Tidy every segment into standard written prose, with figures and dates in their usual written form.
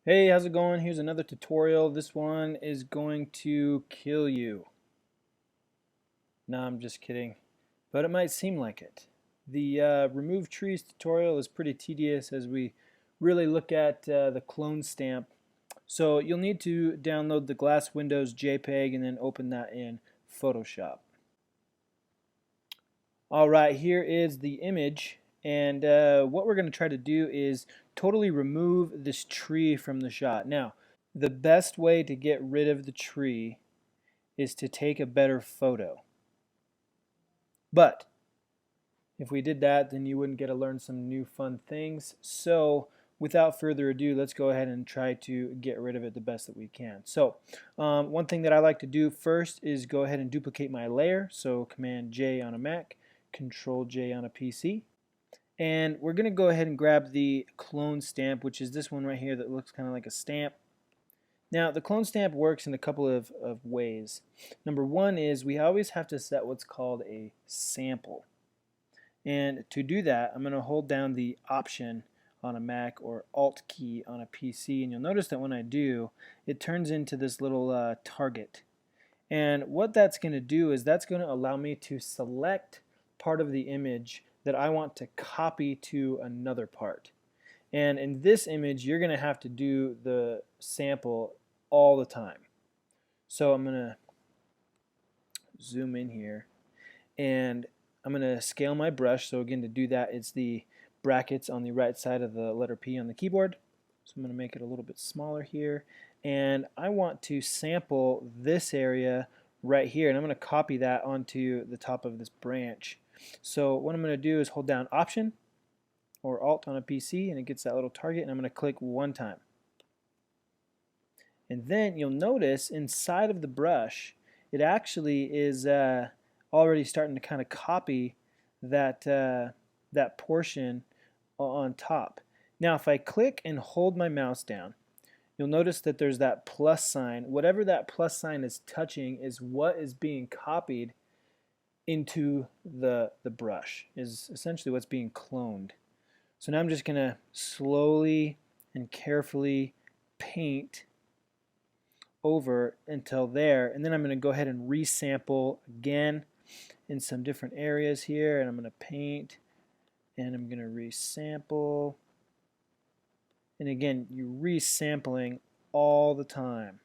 Hey, how's it going? Here's another tutorial. This one is going to kill you. No, I'm just kidding. But it might seem like it. The remove trees tutorial is pretty tedious as we really look at the clone stamp. So you'll need to download the Glass Windows JPEG and then open that in Photoshop. Alright, here is the image, and what we're going to try to do is totally remove this tree from the shot. Now, the best way to get rid of the tree is to take a better photo. But if we did that, then you wouldn't get to learn some new fun things. So without further ado, let's go ahead and try to get rid of it the best that we can. So one thing that I like to do first is go ahead and duplicate my layer. So Command J on a Mac, Control J on a PC. And we're going to go ahead and grab the clone stamp, which is this one right here that looks kind of like a stamp. Now, the clone stamp works in a couple of ways. Number one is we always have to set what's called a sample. And to do that, I'm going to hold down the Option on a Mac or Alt key on a PC, and you'll notice that when I do, it turns into this little target. And what that's going to do is that's going to allow me to select part of the image that I want to copy to another part. And in this image, you're going to have to do the sample all the time. So I'm going to zoom in here, and I'm going to scale my brush. So again, to do that, it's the brackets on the right side of the letter P on the keyboard. So I'm going to make it a little bit smaller here. And I want to sample this area right here, and I'm going to copy that onto the top of this branch. So what I'm going to do is hold down Option or Alt on a PC, and it gets that little target, and I'm going to click one time. And then you'll notice inside of the brush, it actually is already starting to kind of copy that, that portion on top. Now if I click and hold my mouse down, you'll notice that there's that plus sign. Whatever that plus sign is touching is what is being copied into the brush, is essentially what's being cloned. So now I'm just going to slowly and carefully paint over until there, and then I'm going to go ahead and resample again in some different areas here, and I'm going to paint, and I'm going to resample, and again, you're resampling all the time.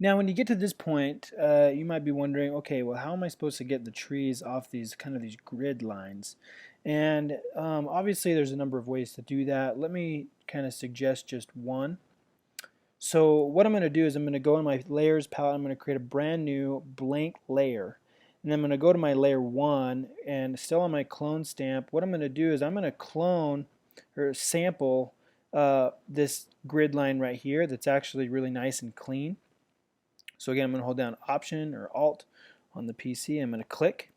Now when you get to this point, you might be wondering, okay, well how am I supposed to get the trees off these these grid lines? And obviously there's a number of ways to do that. Let me kind of suggest just one. So what I'm going to do is I'm going to go in my layers palette, I'm going to create a brand new blank layer. And I'm going to go to my layer 1, and still on my clone stamp, what I'm going to do is I'm going to clone or sample this grid line right here that's actually really nice and clean. So again, I'm going to hold down Option or Alt on the PC. I'm going to click.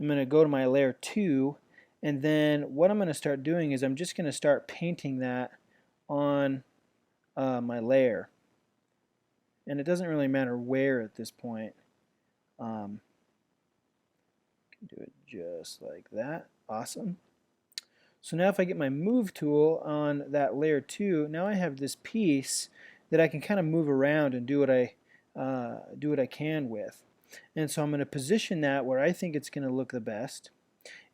I'm going to go to my layer 2, and then what I'm going to start doing is I'm just going to start painting that on my layer. And it doesn't really matter where at this point. Can do it just like that. Awesome. So now if I get my move tool on that layer 2, now I have this piece that I can kind of move around and do what I can with. And so I'm going to position that where I think it's going to look the best.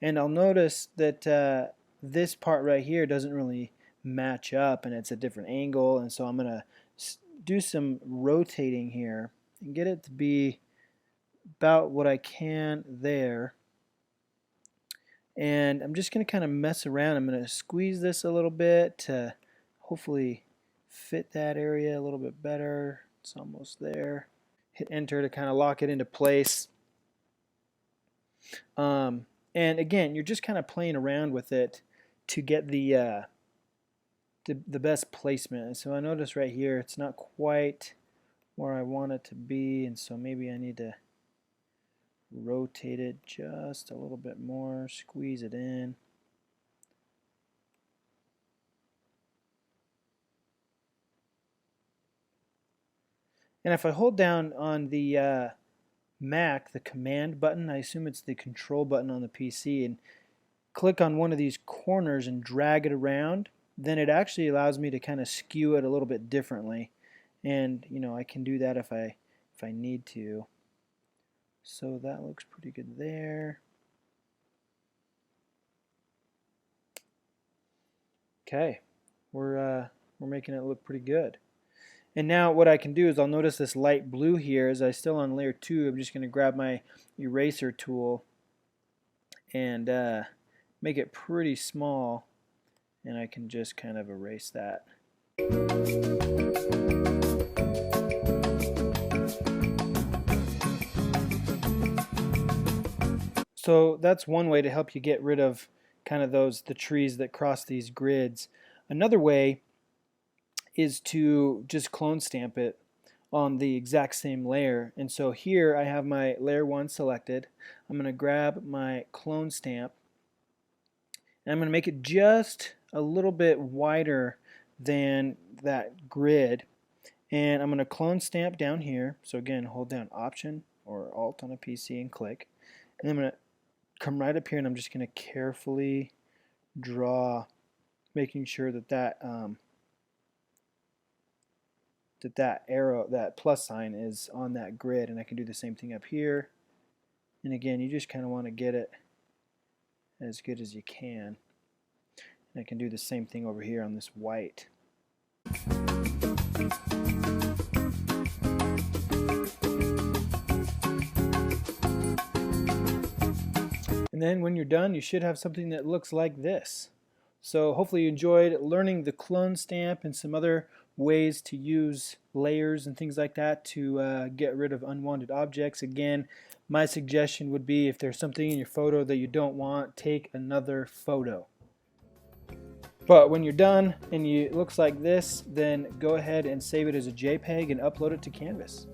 And I'll notice that this part right here doesn't really match up, and it's a different angle, and so I'm going to do some rotating here and get it to be about what I can there. And I'm just going to kind of mess around. I'm going to squeeze this a little bit to hopefully fit that area a little bit better. It's almost there. Hit enter to kind of lock it into place. And again, you're just kind of playing around with it to get the best placement. And so I notice right here it's not quite where I want it to be, and so maybe I need to rotate it just a little bit more, squeeze it in. And if I hold down on the Mac, the command button, I assume it's the control button on the PC, and click on one of these corners and drag it around, then it actually allows me to kind of skew it a little bit differently. And I can do that if I need to. So that looks pretty good there. Okay, we're making it look pretty good. And now what I can do is I'll notice this light blue here as I'm still on layer 2. I'm just going to grab my eraser tool and make it pretty small, and I can just kind of erase that. So that's one way to help you get rid of kind of the trees that cross these grids. Another way is to just clone stamp it on the exact same layer. And so here I have my layer 1 selected. I'm going to grab my clone stamp and I'm going to make it just a little bit wider than that grid. And I'm going to clone stamp down here. So again, hold down Option or Alt on a PC and click. And I'm going to come right up here and I'm just going to carefully draw, making sure that that arrow, that plus sign, is on that grid. And I can do the same thing up here. And again, you just kind of want to get it as good as you can. And I can do the same thing over here on this white. And then when you're done, you should have something that looks like this. So hopefully you enjoyed learning the clone stamp and some other ways to use layers and things like that to get rid of unwanted objects. Again, my suggestion would be, if there's something in your photo that you don't want, take another photo. But when you're done and it looks like this, then go ahead and save it as a JPEG and upload it to Canvas.